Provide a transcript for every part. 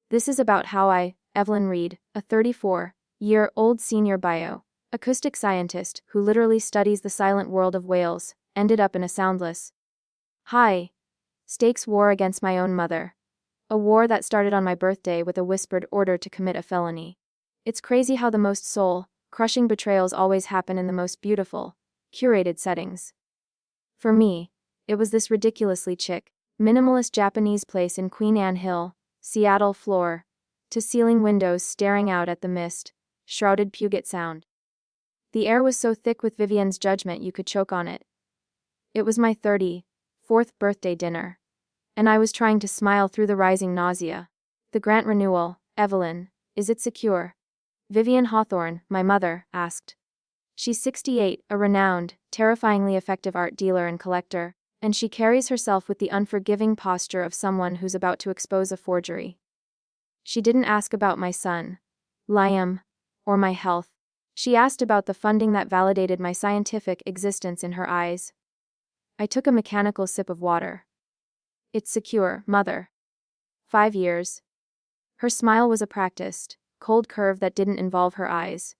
This is about how I, Evelyn Reed, a 34-year-old senior acoustic scientist who literally studies the silent world of whales, ended up in a soundless, high-stakes war against my own mother. A war that started on my birthday with a whispered order to commit a felony. It's crazy how the most soul-crushing betrayals always happen in the most beautiful, curated settings. For me, it was this ridiculously chic, minimalist Japanese place in Queen Anne Hill, Seattle, floor-to-ceiling windows staring out at the mist-shrouded Puget Sound. The air was so thick with Vivian's judgment you could choke on it. It was my 34th birthday dinner, and I was trying to smile through the rising nausea. The grant renewal, Evelyn, is it secure? Vivian Hawthorne, my mother, asked. She's 68, a renowned, terrifyingly effective art dealer and collector, and she carries herself with the unforgiving posture of someone who's about to expose a forgery. She didn't ask about my son, Liam, or my health. She asked about the funding that validated my scientific existence in her eyes. I took a mechanical sip of water. It's secure, Mother. 5 years. Her smile was a practiced, cold curve that didn't involve her eyes.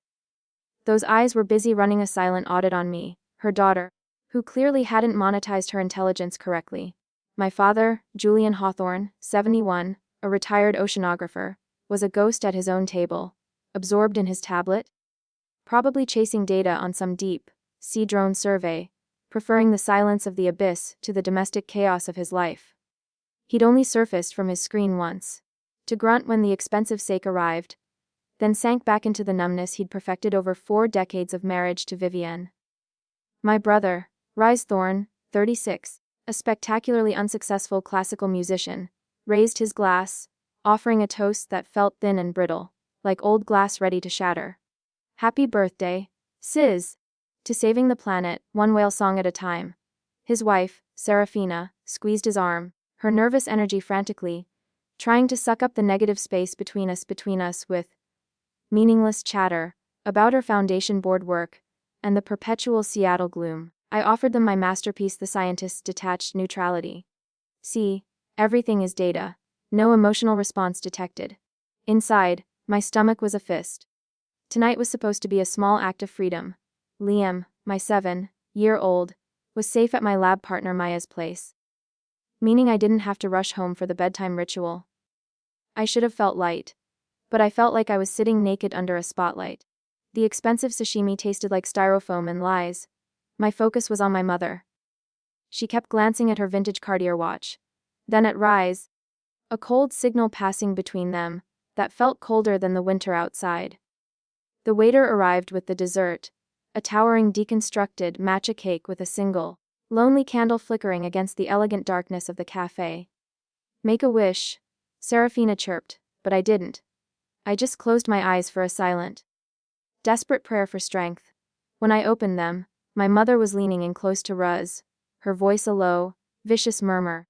Those eyes were busy running a silent audit on me, her daughter, who clearly hadn't monetized her intelligence correctly. My father, Julian Hawthorne, 71, a retired oceanographer, was a ghost at his own table, absorbed in his tablet, probably chasing data on some deep sea drone survey, preferring the silence of the abyss to the domestic chaos of his life. He'd only surfaced from his screen once, to grunt when the expensive steak arrived, then sank back into the numbness he'd perfected over 4 decades of marriage to Vivienne. My brother, Rhys Thorne, 36, a spectacularly unsuccessful classical musician, raised his glass, offering a toast that felt thin and brittle, like old glass ready to shatter. Happy birthday, Sis! To saving the planet, one whale song at a time. His wife, Serafina, squeezed his arm, her nervous energy frantically, trying to suck up the negative space between us with meaningless chatter about her foundation board work and the perpetual Seattle gloom. I offered them my masterpiece, The Scientist's Detached Neutrality. See, everything is data. No emotional response detected. Inside, my stomach was a fist. Tonight was supposed to be a small act of freedom. Liam, my 7-year-old, was safe at my lab partner Maya's place. Meaning I didn't have to rush home for the bedtime ritual. I should have felt light, but I felt like I was sitting naked under a spotlight. The expensive sashimi tasted like styrofoam and lies. My focus was on my mother. She kept glancing at her vintage Cartier watch, then at Rhys, a cold signal passing between them that felt colder than the winter outside. The waiter arrived with the dessert, a towering deconstructed matcha cake with a single, lonely candle flickering against the elegant darkness of the cafe. Make a wish, Serafina chirped, but I didn't. I just closed my eyes for a silent, desperate prayer for strength. When I opened them, my mother was leaning in close to Ruz, her voice a low, vicious murmur.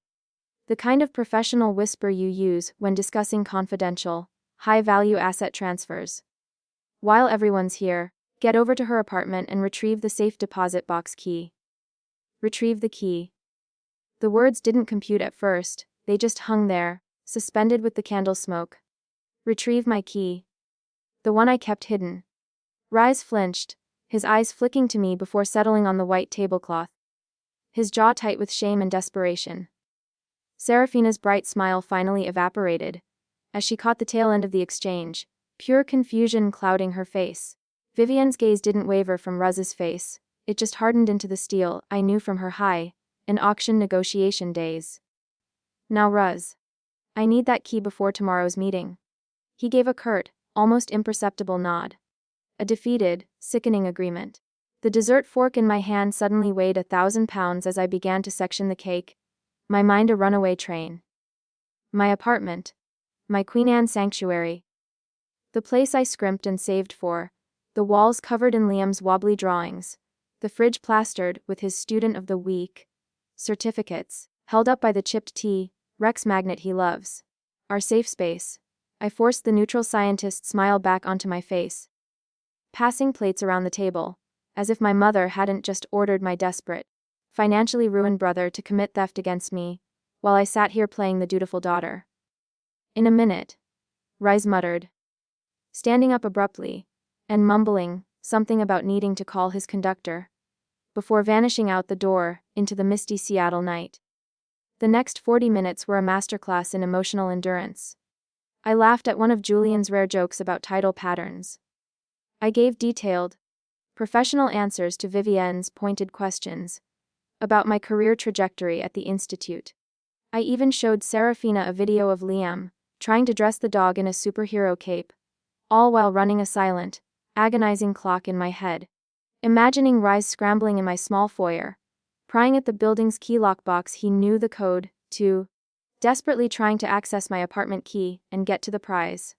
The kind of professional whisper you use when discussing confidential, high-value asset transfers. While everyone's here, get over to her apartment and retrieve the safe deposit box key. Retrieve the key. The words didn't compute at first, they just hung there, suspended with the candle smoke. Retrieve my key. The one I kept hidden. Rhys flinched, his eyes flicking to me before settling on the white tablecloth. His jaw tight with shame and desperation. Serafina's bright smile finally evaporated, as she caught the tail end of the exchange, pure confusion clouding her face. Vivian's gaze didn't waver from Ruz's face, it just hardened into the steel I knew from her and auction negotiation days. Now Ruz. I need that key before tomorrow's meeting. He gave a curt, almost imperceptible nod. A defeated, sickening agreement. The dessert fork in my hand suddenly weighed 1,000 pounds as I began to section the cake, my mind a runaway train. My apartment. My Queen Anne sanctuary. The place I scrimped and saved for, the walls covered in Liam's wobbly drawings, the fridge plastered with his Student of the Week certificates, held up by the chipped T-Rex magnet he loves. Our safe space. I forced the neutral scientist's smile back onto my face. Passing plates around the table, as if my mother hadn't just ordered my desperate, financially ruined brother to commit theft against me, while I sat here playing the dutiful daughter. In a minute, Rise muttered, standing up abruptly, and mumbling something about needing to call his conductor, before vanishing out the door into the misty Seattle night. The next 40 minutes were a masterclass in emotional endurance. I laughed at one of Julian's rare jokes about tidal patterns. I gave detailed, professional answers to Vivienne's pointed questions about my career trajectory at the Institute. I even showed Serafina a video of Liam trying to dress the dog in a superhero cape, all while running a silent, agonizing clock in my head. Imagining Rise scrambling in my small foyer, prying at the building's key lock box he knew the code to, desperately trying to access my apartment key and get to the prize.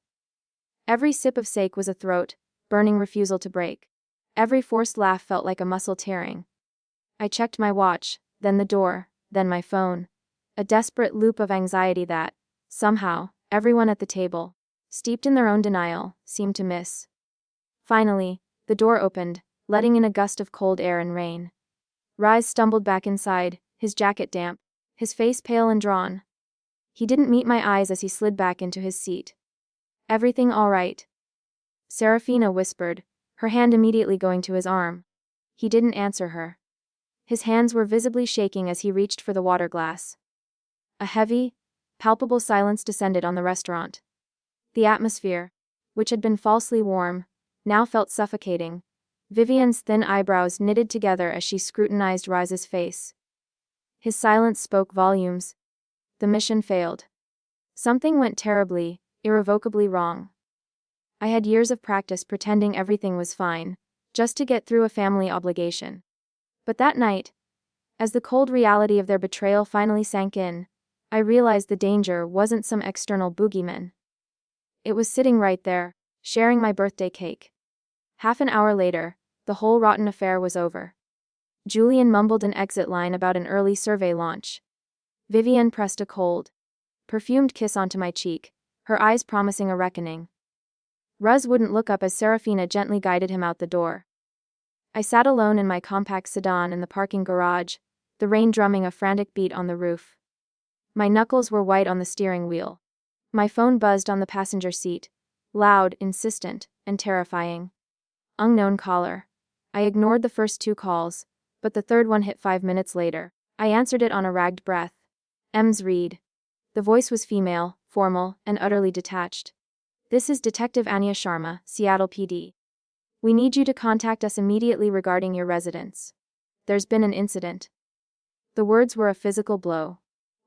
Every sip of sake was a throat-burning refusal to break. Every forced laugh felt like a muscle tearing. I checked my watch, then the door, then my phone. A desperate loop of anxiety that, somehow, everyone at the table, steeped in their own denial, seemed to miss. Finally, the door opened, letting in a gust of cold air and rain. Rise stumbled back inside, his jacket damp, his face pale and drawn. He didn't meet my eyes as he slid back into his seat. "Everything all right?" Serafina whispered, her hand immediately going to his arm. He didn't answer her. His hands were visibly shaking as he reached for the water glass. A heavy, palpable silence descended on the restaurant. The atmosphere, which had been falsely warm, now felt suffocating. Vivienne's thin eyebrows knitted together as she scrutinized Rise's face. His silence spoke volumes. The mission failed. Something went terribly, irrevocably wrong. I had years of practice pretending everything was fine, just to get through a family obligation. But that night, as the cold reality of their betrayal finally sank in, I realized the danger wasn't some external boogeyman. It was sitting right there, sharing my birthday cake. Half an hour later, the whole rotten affair was over. Julian mumbled an exit line about an early survey launch. Vivienne pressed a cold, perfumed kiss onto my cheek, her eyes promising a reckoning. Ruz wouldn't look up as Serafina gently guided him out the door. I sat alone in my compact sedan in the parking garage, the rain drumming a frantic beat on the roof. My knuckles were white on the steering wheel. My phone buzzed on the passenger seat, loud, insistent, and terrifying. Unknown caller. I ignored the first 2 calls, but the third one hit 5 minutes later. I answered it on a ragged breath. Ms. Reed. The voice was female, formal, and utterly detached. "This is Detective Anya Sharma, Seattle PD. We need you to contact us immediately regarding your residence. There's been an incident." The words were a physical blow.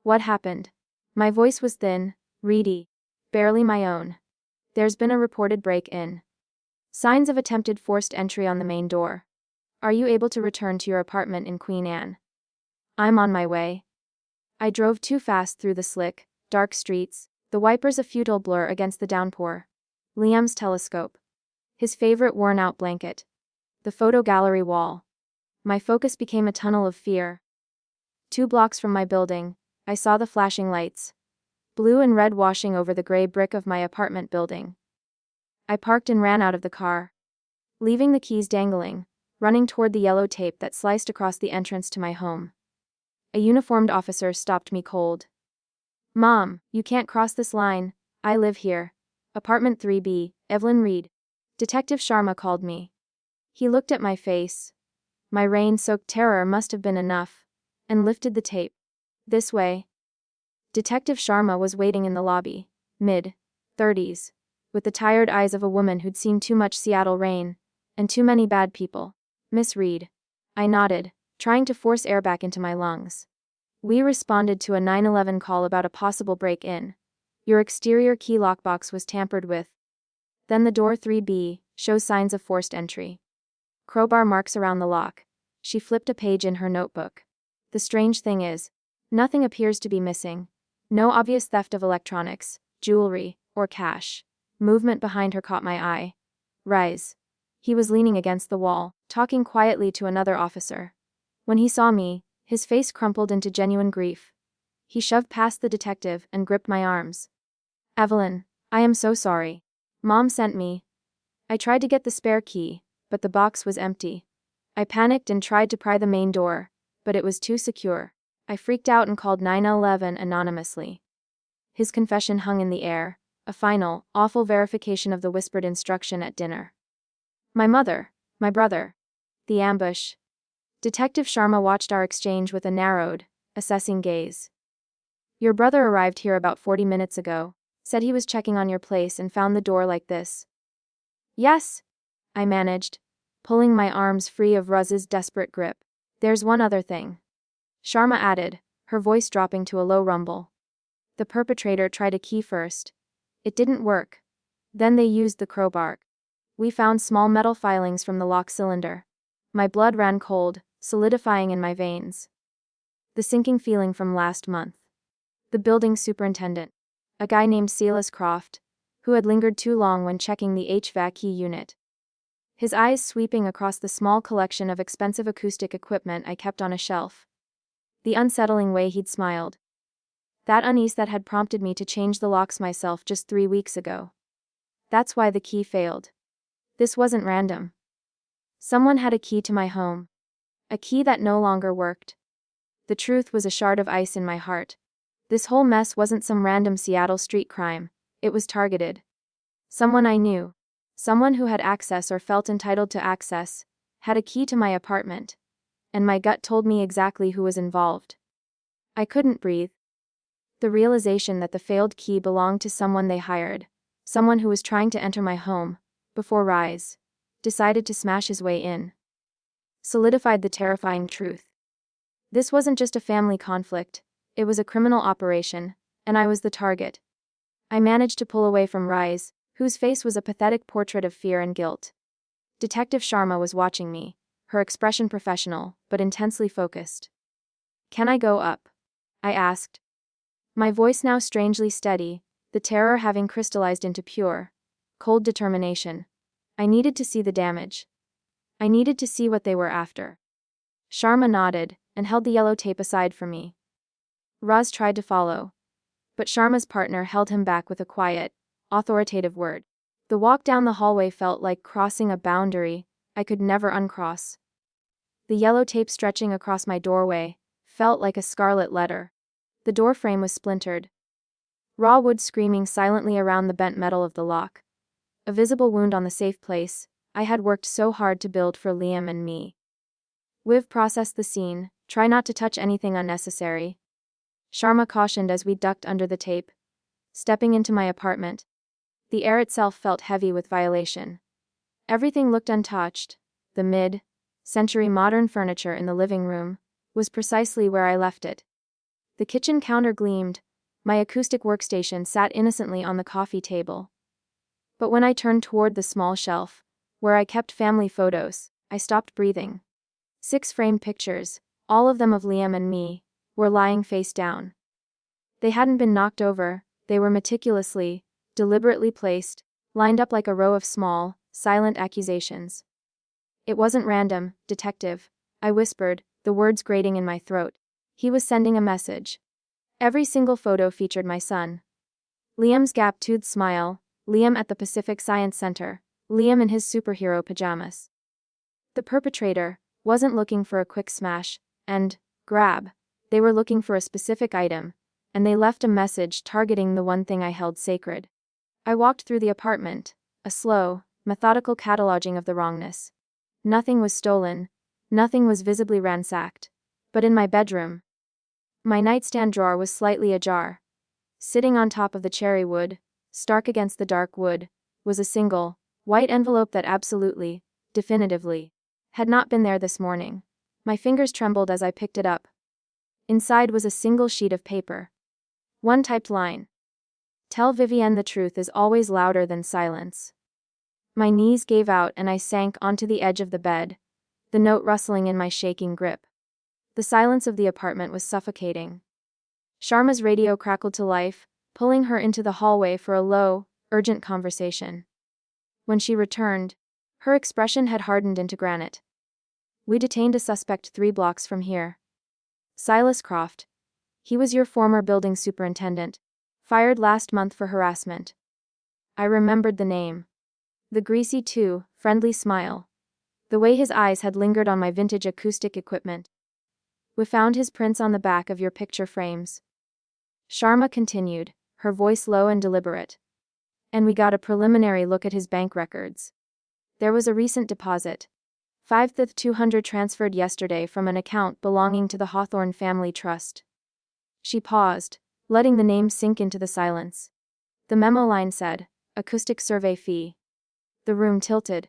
What happened? My voice was thin, reedy, barely my own. "There's been a reported break-in. Signs of attempted forced entry on the main door. Are you able to return to your apartment in Queen Anne?" "I'm on my way." I drove too fast through the slick, dark streets, the wipers a futile blur against the downpour. Liam's telescope. His favorite worn-out blanket. The photo gallery wall. My focus became a tunnel of fear. 2 blocks from my building, I saw the flashing lights, blue and red washing over the gray brick of my apartment building. I parked and ran out of the car, leaving the keys dangling, running toward the yellow tape that sliced across the entrance to my home. A uniformed officer stopped me cold. "Mom, you can't cross this line. I live here. Apartment 3B, Evelyn Reed." Detective Sharma called me. He looked at my face. My rain-soaked terror must have been enough, and lifted the tape. "This way." Detective Sharma was waiting in the lobby, mid-30s, with the tired eyes of a woman who'd seen too much Seattle rain, and too many bad people. "Miss Reed." I nodded, trying to force air back into my lungs. "We responded to a 911 call about a possible break-in. Your exterior key lockbox was tampered with. Then the door 3B shows signs of forced entry. Crowbar marks around the lock." She flipped a page in her notebook. "The strange thing is, nothing appears to be missing. No obvious theft of electronics, jewelry, or cash." Movement behind her caught my eye. "Rise." He was leaning against the wall, talking quietly to another officer. When he saw me, his face crumpled into genuine grief. He shoved past the detective and gripped my arms. "Evelyn, I am so sorry. Mom sent me." I tried to get the spare key, but the box was empty. I panicked and tried to pry the main door, but it was too secure. I freaked out and called 911 anonymously. His confession hung in the air, a final, awful verification of the whispered instruction at dinner. My mother, my brother, the ambush. Detective Sharma watched our exchange with a narrowed, assessing gaze. Your brother arrived here about 40 minutes ago, said he was checking on your place and found the door like this. Yes, I managed, pulling my arms free of Ruz's desperate grip. There's one other thing, Sharma added, her voice dropping to a low rumble. The perpetrator tried a key first. It didn't work. Then they used the crowbar. We found small metal filings from the lock cylinder. My blood ran cold, solidifying in my veins. The sinking feeling from last month. The building superintendent, a guy named Silas Croft, who had lingered too long when checking the HVAC key unit. His eyes sweeping across the small collection of expensive acoustic equipment I kept on a shelf. The unsettling way he'd smiled. That unease that had prompted me to change the locks myself just 3 weeks ago. That's why the key failed. This wasn't random. Someone had a key to my home. A key that no longer worked. The truth was a shard of ice in my heart. This whole mess wasn't some random Seattle street crime, it was targeted. Someone I knew. Someone who had access or felt entitled to access, had a key to my apartment. And my gut told me exactly who was involved. I couldn't breathe. The realization that the failed key belonged to someone they hired, someone who was trying to enter my home, before Rise decided to smash his way in, solidified the terrifying truth. This wasn't just a family conflict, it was a criminal operation, and I was the target. I managed to pull away from Rise, whose face was a pathetic portrait of fear and guilt. Detective Sharma was watching me, her expression professional, but intensely focused. Can I go up? I asked. My voice now strangely steady, the terror having crystallized into pure, cold determination. I needed to see the damage. I needed to see what they were after. Sharma nodded, and held the yellow tape aside for me. Raz tried to follow, but Sharma's partner held him back with a quiet, authoritative word. The walk down the hallway felt like crossing a boundary I could never uncross. The yellow tape stretching across my doorway felt like a scarlet letter. The doorframe was splintered. Raw wood screaming silently around the bent metal of the lock. A visible wound on the safe place I had worked so hard to build for Liam and me. Viv processed the scene, try not to touch anything unnecessary. Sharma cautioned as we ducked under the tape. Stepping into my apartment. The air itself felt heavy with violation. Everything looked untouched. The mid-century modern furniture in the living room was precisely where I left it. The kitchen counter gleamed. My acoustic workstation sat innocently on the coffee table. But when I turned toward the small shelf, where I kept family photos, I stopped breathing. 6 framed pictures, all of them of Liam and me, were lying face down. They hadn't been knocked over, they were meticulously, deliberately placed, lined up like a row of small, silent accusations. It wasn't random, detective, I whispered, the words grating in my throat. He was sending a message. Every single photo featured my son. Liam's gap-toothed smile, Liam at the Pacific Science Center, Liam in his superhero pajamas. The perpetrator wasn't looking for a quick smash and grab. They were looking for a specific item, and they left a message targeting the one thing I held sacred. I walked through the apartment, a slow, methodical cataloging of the wrongness. Nothing was stolen, nothing was visibly ransacked. But in my bedroom, my nightstand drawer was slightly ajar. Sitting on top of the cherry wood, stark against the dark wood, was a single, white envelope that absolutely, definitively, had not been there this morning. My fingers trembled as I picked it up. Inside was a single sheet of paper. One typed line. Tell Vivienne the truth is always louder than silence. My knees gave out and I sank onto the edge of the bed, the note rustling in my shaking grip. The silence of the apartment was suffocating. Sharma's radio crackled to life, pulling her into the hallway for a low, urgent conversation. When she returned, her expression had hardened into granite. We detained a suspect 3 blocks from here. Silas Croft. He was your former building superintendent, fired last month for harassment. I remembered the name. The greasy friendly smile. The way his eyes had lingered on my vintage acoustic equipment. We found his prints on the back of your picture frames. Sharma continued, her voice low and deliberate. And we got a preliminary look at his bank records. There was a recent deposit. 5,200 transferred yesterday from an account belonging to the Hawthorne Family Trust. She paused, letting the name sink into the silence. The memo line said, acoustic survey fee. The room tilted.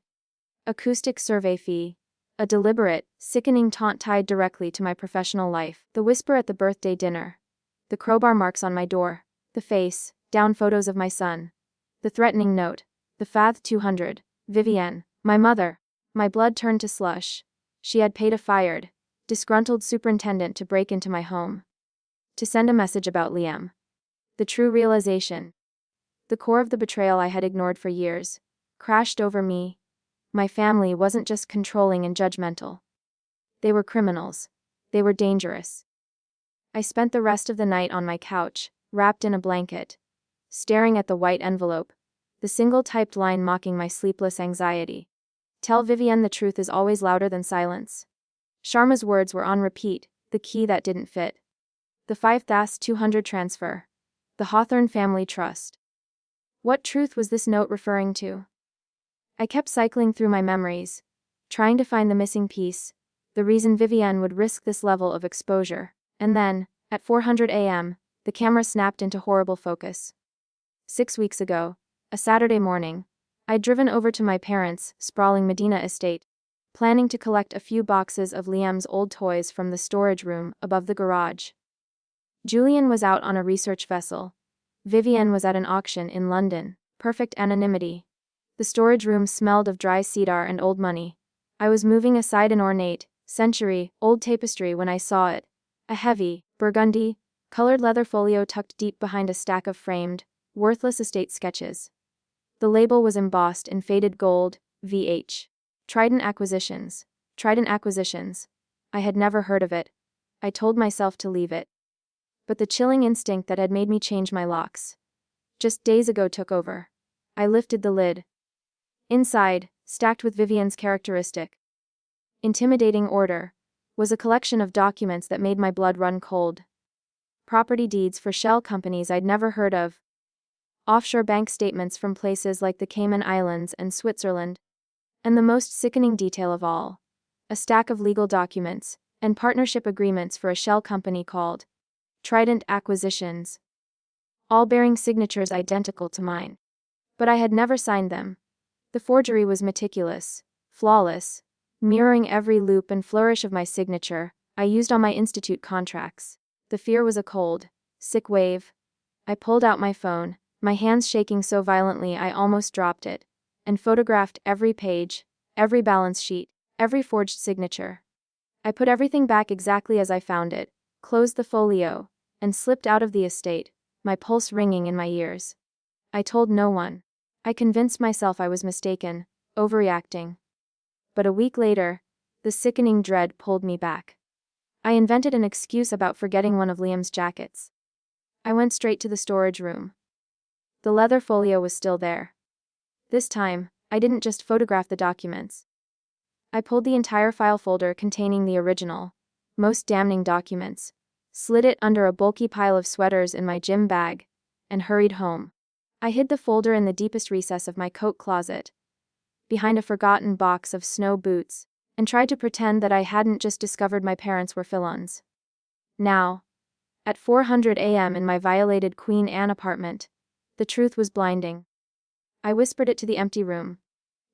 Acoustic survey fee. A deliberate, sickening taunt tied directly to my professional life. The whisper at the birthday dinner. The crowbar marks on my door. The face, down photos of my son. The threatening note. The FATH 200. Vivienne, my mother. My blood turned to slush. She had paid a fired, disgruntled superintendent to break into my home. To send a message about Liam. The true realization. The core of the betrayal I had ignored for years crashed over me. My family wasn't just controlling and judgmental. They were criminals. They were dangerous. I spent the rest of the night on my couch, wrapped in a blanket, staring at the white envelope, the single typed line mocking my sleepless anxiety. Tell Vivienne the truth is always louder than silence. Sharma's words were on repeat, the key that didn't fit. The 5,200 transfer. The Hawthorne Family Trust. What truth was this note referring to? I kept cycling through my memories, trying to find the missing piece, the reason Vivienne would risk this level of exposure. And then, at 400 a.m., the camera snapped into horrible focus. 6 weeks ago, a Saturday morning, I'd driven over to my parents' sprawling Medina estate, planning to collect a few boxes of Liam's old toys from the storage room above the garage. Julian was out on a research vessel. Vivienne was at an auction in London, perfect anonymity. The storage room smelled of dry cedar and old money. I was moving aside an ornate, century-old tapestry when I saw it. A heavy, burgundy, colored leather folio tucked deep behind a stack of framed, worthless estate sketches. The label was embossed in faded gold, VH. Trident Acquisitions. Trident Acquisitions. I had never heard of it. I told myself to leave it. But the chilling instinct that had made me change my locks just days ago took over. I lifted the lid. Inside, stacked with Vivienne's characteristic, intimidating order, was a collection of documents that made my blood run cold. Property deeds for shell companies I'd never heard of. Offshore bank statements from places like the Cayman Islands and Switzerland. And the most sickening detail of all, a stack of legal documents and partnership agreements for a shell company called Trident Acquisitions, all bearing signatures identical to mine. But I had never signed them. The forgery was meticulous, flawless, mirroring every loop and flourish of my signature I used on my institute contracts. The fear was a cold, sick wave. I pulled out my phone, my hands shaking so violently I almost dropped it, and photographed every page, every balance sheet, every forged signature. I put everything back exactly as I found it, closed the folio, and slipped out of the estate, my pulse ringing in my ears. I told no one. I convinced myself I was mistaken, overreacting. But a week later, the sickening dread pulled me back. I invented an excuse about forgetting one of Liam's jackets. I went straight to the storage room. The leather folio was still there. This time, I didn't just photograph the documents. I pulled the entire file folder containing the original, most damning documents, slid it under a bulky pile of sweaters in my gym bag, and hurried home. I hid the folder in the deepest recess of my coat closet, behind a forgotten box of snow boots, and tried to pretend that I hadn't just discovered my parents were felons. Now, at 400 a.m. in my violated Queen Anne apartment, the truth was blinding. I whispered it to the empty room.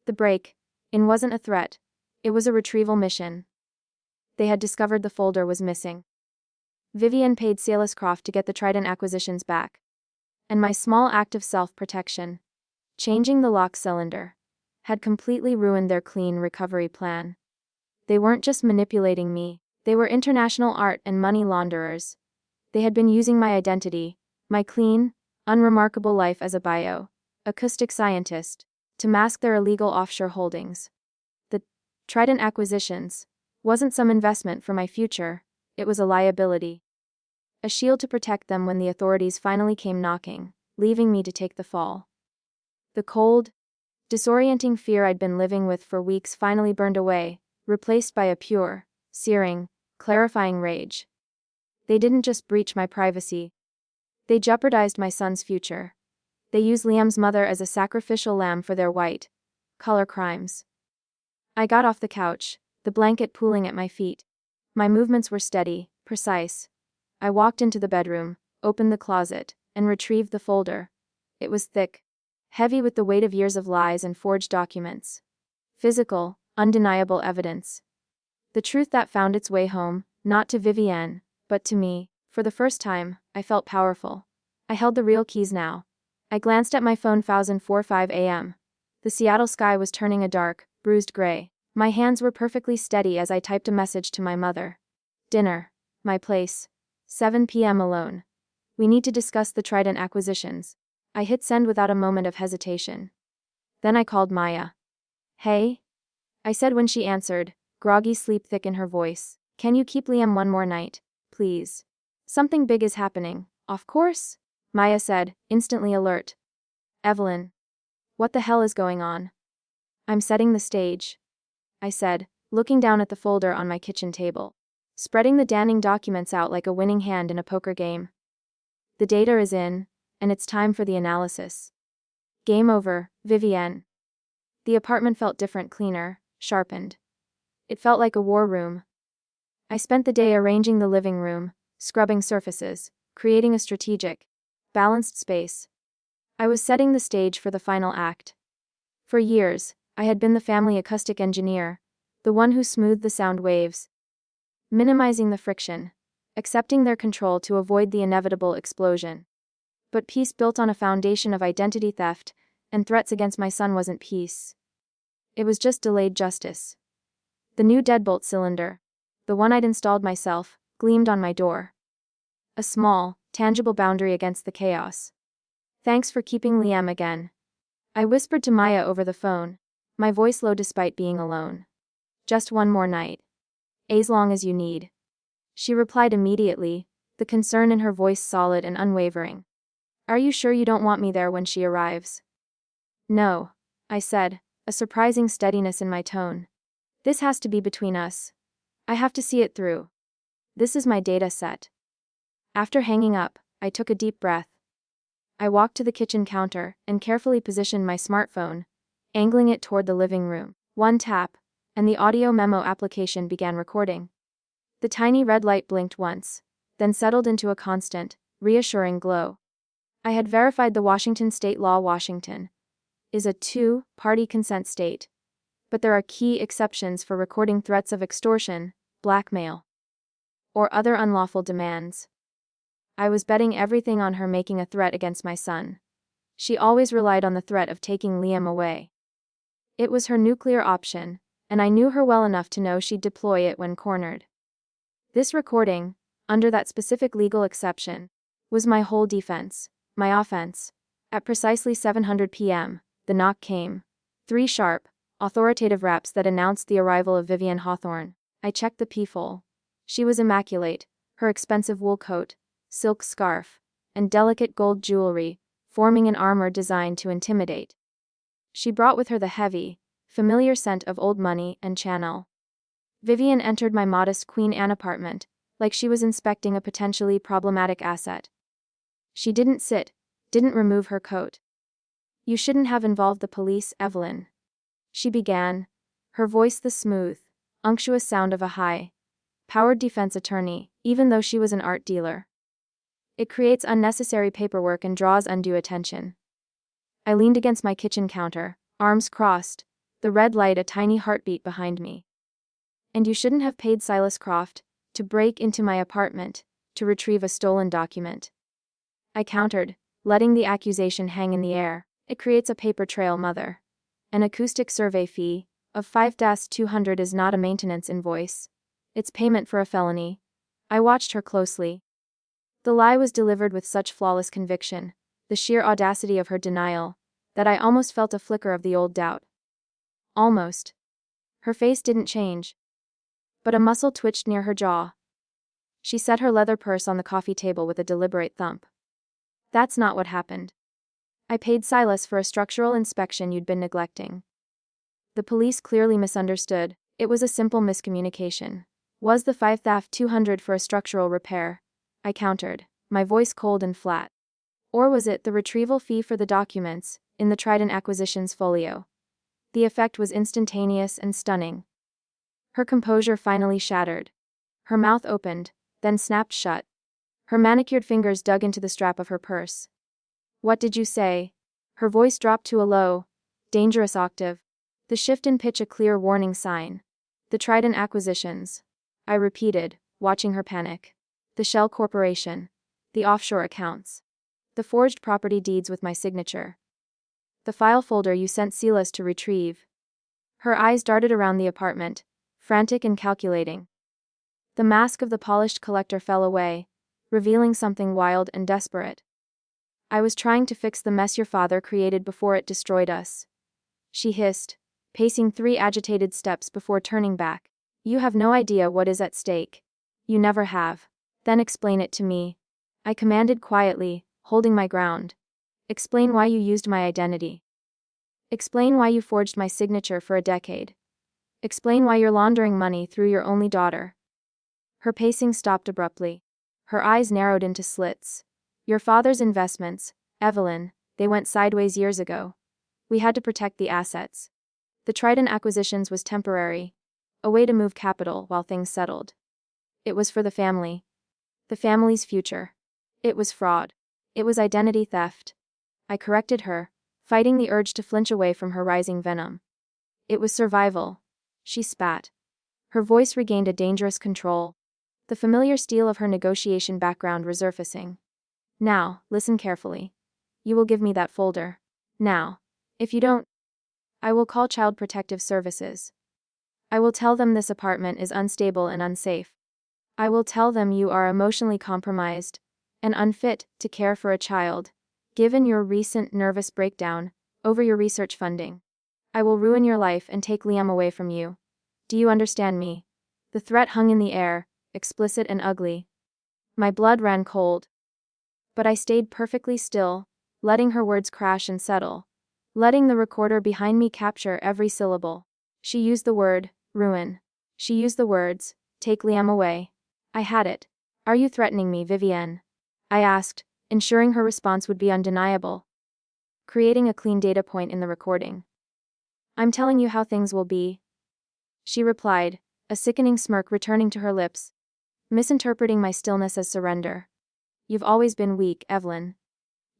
The break-in wasn't a threat, it was a retrieval mission. They had discovered the folder was missing. Vivienne paid Salicecroft to get the Trident Acquisitions back. And my small act of self-protection, changing the lock cylinder, had completely ruined their clean recovery plan. They weren't just manipulating me, they were international art and money launderers. They had been using my identity, my clean, unremarkable life as a bio-acoustic scientist, to mask their illegal offshore holdings. The Trident Acquisitions wasn't some investment for my future, it was a liability. A shield to protect them when the authorities finally came knocking, leaving me to take the fall. The cold, disorienting fear I'd been living with for weeks finally burned away, replaced by a pure, searing, clarifying rage. They didn't just breach my privacy. They jeopardized my son's future. They use Liam's mother as a sacrificial lamb for their white collar crimes. I got off the couch, the blanket pooling at my feet. My movements were steady, precise. I walked into the bedroom, opened the closet, and retrieved the folder. It was thick, heavy with the weight of years of lies and forged documents. Physical, undeniable evidence. The truth that found its way home, not to Vivienne, but to me. For the first time, I felt powerful. I held the real keys now. I glanced at my phone. 4:05 a.m. The Seattle sky was turning a dark, bruised gray. My hands were perfectly steady as I typed a message to my mother. Dinner. My place. 7 p.m. alone. We need to discuss the Trident acquisitions. I hit send without a moment of hesitation. Then I called Maya. Hey? I said when she answered, groggy sleep thick in her voice. Can you keep Liam one more night, please? Something big is happening. Of course? Maya said, instantly alert. Evelyn. What the hell is going on? I'm setting the stage, I said, looking down at the folder on my kitchen table. Spreading the damning documents out like a winning hand in a poker game. The data is in, and it's time for the analysis. Game over, Vivienne. The apartment felt different, cleaner, sharpened. It felt like a war room. I spent the day arranging the living room, scrubbing surfaces, creating a strategic, balanced space. I was setting the stage for the final act. For years, I had been the family acoustic engineer, the one who smoothed the sound waves, minimizing the friction, accepting their control to avoid the inevitable explosion. But peace built on a foundation of identity theft and threats against my son wasn't peace. It was just delayed justice. The new deadbolt cylinder, the one I'd installed myself, gleamed on my door. A small, tangible boundary against the chaos. Thanks for keeping Liam again. I whispered to Maya over the phone, my voice low despite being alone. Just one more night. As long as you need. She replied immediately, the concern in her voice solid and unwavering. Are you sure you don't want me there when she arrives? No, I said, a surprising steadiness in my tone. This has to be between us. I have to see it through. This is my data set. After hanging up, I took a deep breath. I walked to the kitchen counter and carefully positioned my smartphone, angling it toward the living room. One tap, and the audio memo application began recording. The tiny red light blinked once, then settled into a constant, reassuring glow. I had verified the Washington state law. Washington is a two-party consent state. But there are key exceptions for recording threats of extortion, blackmail, or other unlawful demands. I was betting everything on her making a threat against my son. She always relied on the threat of taking Liam away. It was her nuclear option, and I knew her well enough to know she'd deploy it when cornered. This recording, under that specific legal exception, was my whole defense, my offense. At precisely 7:00 p.m., the knock came. 3 sharp, authoritative raps that announced the arrival of Vivienne Hawthorne. I checked the peephole. She was immaculate, her expensive wool coat, silk scarf, and delicate gold jewelry, forming an armor designed to intimidate. She brought with her the heavy, familiar scent of old money and Chanel. Vivienne entered my modest Queen Anne apartment, like she was inspecting a potentially problematic asset. She didn't remove her coat. You shouldn't have involved the police, Evelyn. She began, her voice the smooth, unctuous sound of a high-powered defense attorney, even though she was an art dealer. It creates unnecessary paperwork and draws undue attention. I leaned against my kitchen counter, arms crossed, the red light a tiny heartbeat behind me. And you shouldn't have paid Silas Croft to break into my apartment to retrieve a stolen document. I countered, letting the accusation hang in the air. It creates a paper trail, mother. An acoustic survey fee of 5-200 is not a maintenance invoice. It's payment for a felony. I watched her closely. The lie was delivered with such flawless conviction, the sheer audacity of her denial, that I almost felt a flicker of the old doubt. Almost. Her face didn't change, but a muscle twitched near her jaw. She set her leather purse on the coffee table with a deliberate thump. That's not what happened. I paid Silas for a structural inspection you'd been neglecting. The police clearly misunderstood. It was a simple miscommunication. Was the 5,200 for a structural repair? I countered, my voice cold and flat. Or was it the retrieval fee for the documents, in the Trident Acquisitions folio? The effect was instantaneous and stunning. Her composure finally shattered. Her mouth opened, then snapped shut. Her manicured fingers dug into the strap of her purse. What did you say? Her voice dropped to a low, dangerous octave. The shift in pitch a clear warning sign. The Trident Acquisitions. I repeated, watching her panic. The Shell Corporation. The offshore accounts. The forged property deeds with my signature. The file folder you sent Silas to retrieve. Her eyes darted around the apartment, frantic and calculating. The mask of the polished collector fell away, revealing something wild and desperate. I was trying to fix the mess your father created before it destroyed us. She hissed, pacing 3 agitated steps before turning back. You have no idea what is at stake. You never have. Then explain it to me. I commanded quietly, holding my ground. Explain why you used my identity. Explain why you forged my signature for a decade. Explain why you're laundering money through your only daughter. Her pacing stopped abruptly. Her eyes narrowed into slits. Your father's investments, Evelyn, they went sideways years ago. We had to protect the assets. The Trident Acquisitions was temporary, a way to move capital while things settled. It was for the family. The family's future. It was fraud. It was identity theft. I corrected her, fighting the urge to flinch away from her rising venom. It was survival. She spat. Her voice regained a dangerous control. The familiar steel of her negotiation background resurfacing. Now, listen carefully. You will give me that folder. Now. If you don't, I will call Child Protective Services. I will tell them this apartment is unstable and unsafe. I will tell them you are emotionally compromised and unfit to care for a child, given your recent nervous breakdown over your research funding. I will ruin your life and take Liam away from you. Do you understand me? The threat hung in the air, explicit and ugly. My blood ran cold. But I stayed perfectly still, letting her words crash and settle, letting the recorder behind me capture every syllable. She used the word, ruin. She used the words, take Liam away. I had it. Are you threatening me, Vivienne? I asked, ensuring her response would be undeniable. Creating a clean data point in the recording. I'm telling you how things will be. She replied, a sickening smirk returning to her lips, misinterpreting my stillness as surrender. You've always been weak, Evelyn.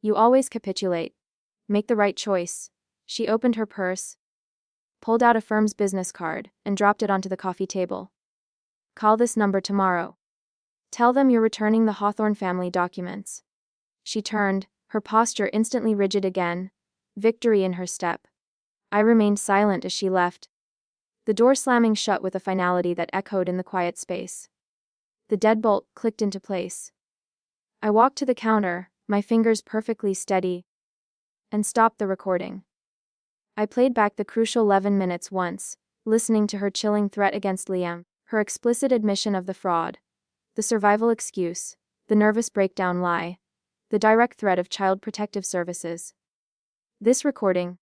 You always capitulate. Make the right choice. She opened her purse, pulled out a firm's business card, and dropped it onto the coffee table. Call this number tomorrow. Tell them you're returning the Hawthorne family documents. She turned, her posture instantly rigid again, victory in her step. I remained silent as she left, the door slamming shut with a finality that echoed in the quiet space. The deadbolt clicked into place. I walked to the counter, my fingers perfectly steady, and stopped the recording. I played back the crucial 11 minutes once, listening to her chilling threat against Liam, her explicit admission of the fraud, the survival excuse, the nervous breakdown lie, the direct threat of Child Protective Services. This recording,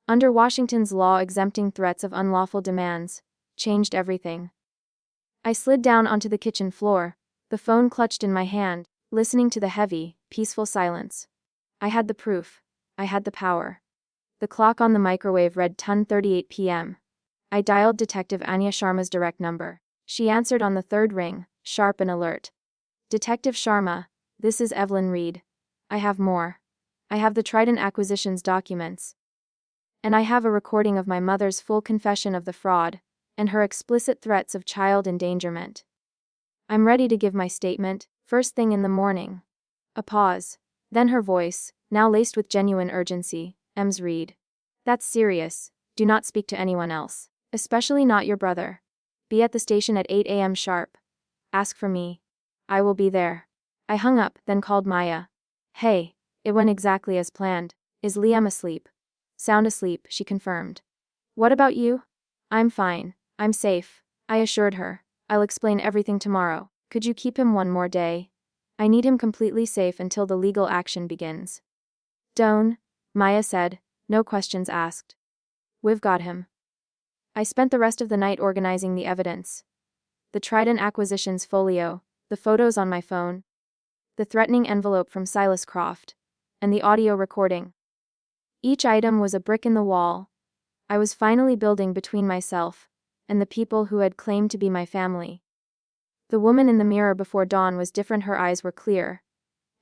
under Washington's law exempting threats of unlawful demands, changed everything. I slid down onto the kitchen floor, the phone clutched in my hand, listening to the heavy, peaceful silence. I had the proof. I had the power. The clock on the microwave read 10:38 p.m. I dialed Detective Anya Sharma's direct number. She answered on the third ring, sharp and alert. Detective Sharma, this is Evelyn Reed. I have more. I have the Trident Acquisitions documents. And I have a recording of my mother's full confession of the fraud, and her explicit threats of child endangerment. I'm ready to give my statement, first thing in the morning. A pause. Then her voice, now laced with genuine urgency, Ms. Reed. That's serious. Do not speak to anyone else, especially not your brother. Be at the station at 8 a.m. sharp. Ask for me. I will be there. I hung up, then called Maya. Hey, it went exactly as planned. Is Liam asleep? Sound asleep, she confirmed. What about you? I'm fine. I'm safe, I assured her. I'll explain everything tomorrow. Could you keep him one more day? I need him completely safe until the legal action begins. Don't, Maya said, no questions asked. We've got him. I spent the rest of the night organizing the evidence. The Trident Acquisitions folio, the photos on my phone, the threatening envelope from Silas Croft, and the audio recording. Each item was a brick in the wall. I was finally building between myself and the people who had claimed to be my family. The woman in the mirror before dawn was different. Her eyes were clear,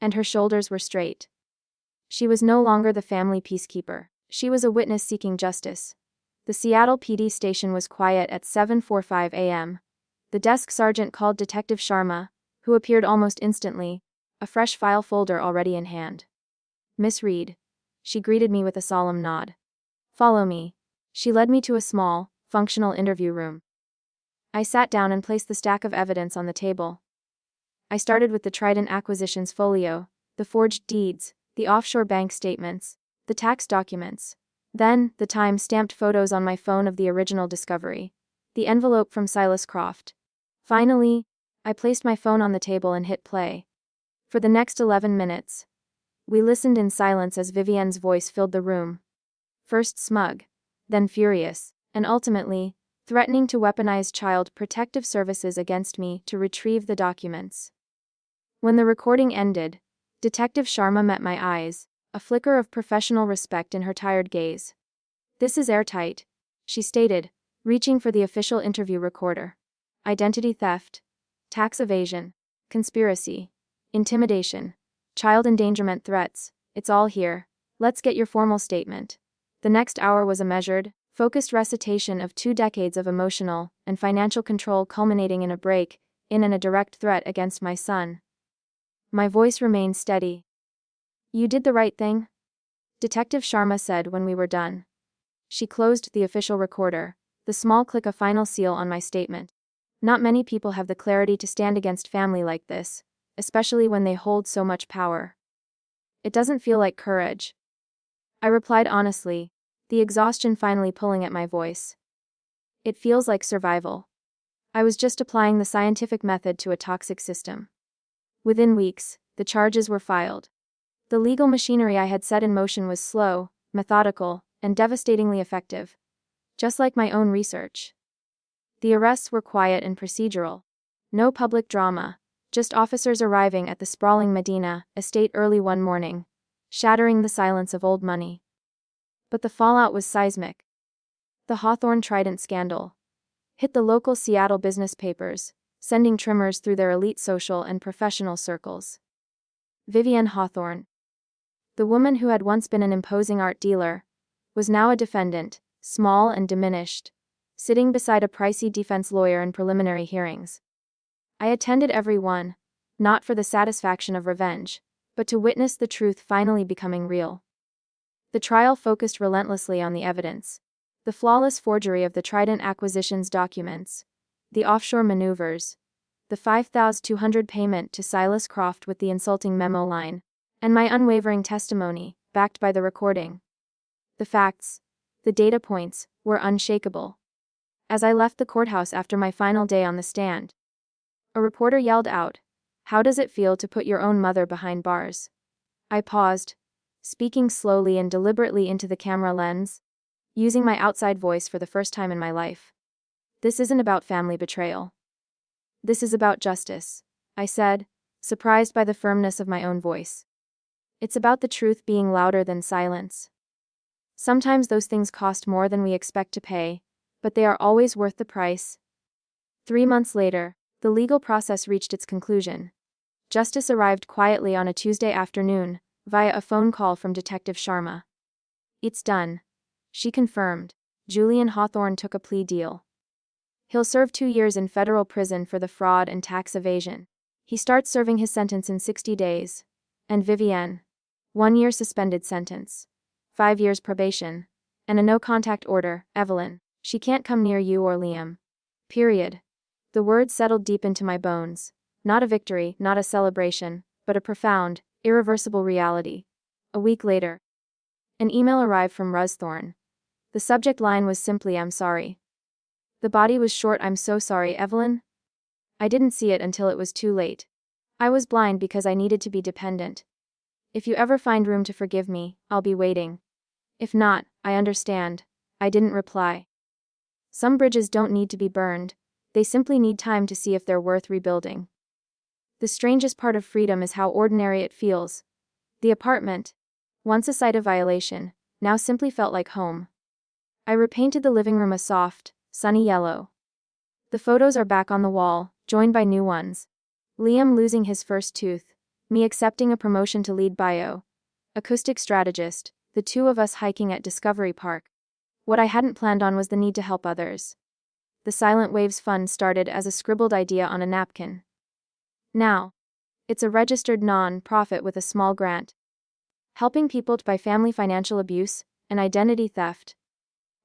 and her shoulders were straight. She was no longer the family peacekeeper. She was a witness seeking justice. The Seattle PD station was quiet at 7:45 a.m. The desk sergeant called Detective Sharma, who appeared almost instantly, a fresh file folder already in hand. "Miss Reed." She greeted me with a solemn nod. "Follow me." She led me to a small, functional interview room. I sat down and placed the stack of evidence on the table. I started with the Trident Acquisitions folio, the forged deeds, the offshore bank statements, the tax documents. Then, the time-stamped photos on my phone of the original discovery. The envelope from Silas Croft. Finally, I placed my phone on the table and hit play. For the next 11 minutes, we listened in silence as Vivienne's voice filled the room. First smug, then furious, and ultimately, threatening to weaponize Child Protective Services against me to retrieve the documents. When the recording ended, Detective Sharma met my eyes, a flicker of professional respect in her tired gaze. "This is airtight," she stated, reaching for the official interview recorder. "Identity theft, tax evasion, conspiracy, intimidation, child endangerment threats, it's all here. Let's get your formal statement." The next hour was a measured, focused recitation of 2 decades of emotional and financial control culminating in a break-in and a direct threat against my son. My voice remained steady. "You did the right thing," Detective Sharma said when we were done. She closed the official recorder, the small click a final seal on my statement. Not many people have the clarity to stand against family like this, especially when they hold so much power. "It doesn't feel like courage," I replied honestly, the exhaustion finally pulling at my voice. "It feels like survival. I was just applying the scientific method to a toxic system." Within weeks, the charges were filed. The legal machinery I had set in motion was slow, methodical, and devastatingly effective. Just like my own research. The arrests were quiet and procedural. No public drama, just officers arriving at the sprawling Medina estate early one morning, shattering the silence of old money. But the fallout was seismic. The Hawthorne Trident scandal hit the local Seattle business papers, sending tremors through their elite social and professional circles. Vivienne Hawthorne, the woman who had once been an imposing art dealer, was now a defendant, small and diminished, sitting beside a pricey defense lawyer in preliminary hearings. I attended every one, not for the satisfaction of revenge, but to witness the truth finally becoming real. The trial focused relentlessly on the evidence. The flawless forgery of the Trident Acquisitions documents, the offshore maneuvers, the $5,200 payment to Silas Croft with the insulting memo line, and my unwavering testimony, backed by the recording. The facts, the data points, were unshakable. As I left the courthouse after my final day on the stand, a reporter yelled out, "How does it feel to put your own mother behind bars?" I paused, speaking slowly and deliberately into the camera lens, using my outside voice for the first time in my life. "This isn't about family betrayal. This is about justice," I said, surprised by the firmness of my own voice. "It's about the truth being louder than silence. Sometimes those things cost more than we expect to pay, but they are always worth the price." 3 months later, the legal process reached its conclusion. Justice arrived quietly on a Tuesday afternoon, via a phone call from Detective Sharma. "It's done," she confirmed. "Julian Hawthorne took a plea deal. He'll serve 2 years in federal prison for the fraud and tax evasion. He starts serving his sentence in 60 days. And Vivienne, 1 year suspended sentence, 5 years probation, and a no-contact order. Evelyn, she can't come near you or Liam. Period." The words settled deep into my bones. Not a victory, not a celebration, but a profound, irreversible reality. A week later, an email arrived from Rusthorne. The subject line was simply, "I'm sorry." The body was short, "I'm so sorry, Evelyn." I didn't see it until it was too late. I was blind because I needed to be dependent. "If you ever find room to forgive me, I'll be waiting. If not, I understand." I didn't reply. Some bridges don't need to be burned, they simply need time to see if they're worth rebuilding. The strangest part of freedom is how ordinary it feels. The apartment, Once a site of violation, now simply felt like home. I repainted the living room a soft, sunny yellow. The photos are back on the wall, joined by new ones. Liam losing his first tooth, me accepting a promotion to lead bio, acoustic strategist, the two of us hiking at Discovery Park. What I hadn't planned on was the need to help others. The Silent Waves Fund started as a scribbled idea on a napkin. Now, it's a registered non-profit with a small grant. Helping people by family financial abuse and identity theft.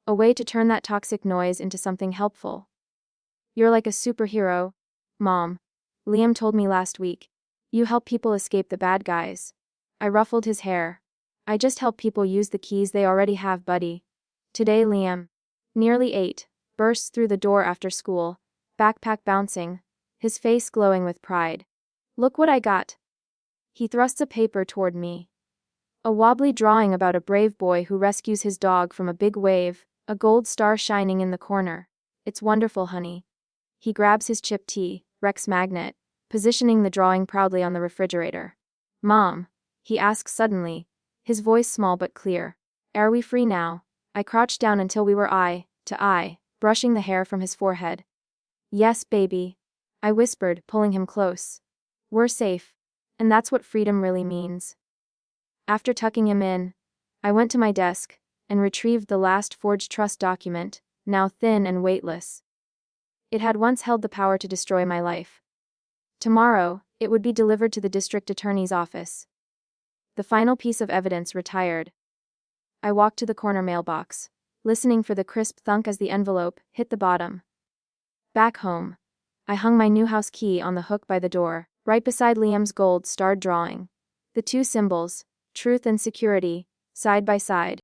A way to turn that toxic noise into something helpful. You're like a superhero, Mom. Liam told me last week. You help people escape the bad guys. I ruffled his hair. I just help people use the keys they already have, buddy. Today Liam, nearly 8, bursts through the door after school, backpack bouncing, his face glowing with pride. Look what I got. He thrusts a paper toward me. A wobbly drawing about a brave boy who rescues his dog from a big wave, a gold star shining in the corner. It's wonderful, honey. He grabs his chip tea, Rex magnet, positioning the drawing proudly on the refrigerator. Mom, he asks suddenly, his voice small but clear. Are we free now? I crouched down until we were eye to eye, brushing the hair from his forehead. Yes, baby. I whispered, pulling him close. We're safe. And that's what freedom really means. After tucking him in, I went to my desk and retrieved the last forged trust document, now thin and weightless. It had once held the power to destroy my life. Tomorrow, it would be delivered to the district attorney's office. The final piece of evidence retired. I walked to the corner mailbox, listening for the crisp thunk as the envelope hit the bottom. Back home, I hung my new house key on the hook by the door, right beside Liam's gold-starred drawing. The two symbols, truth and security, side by side.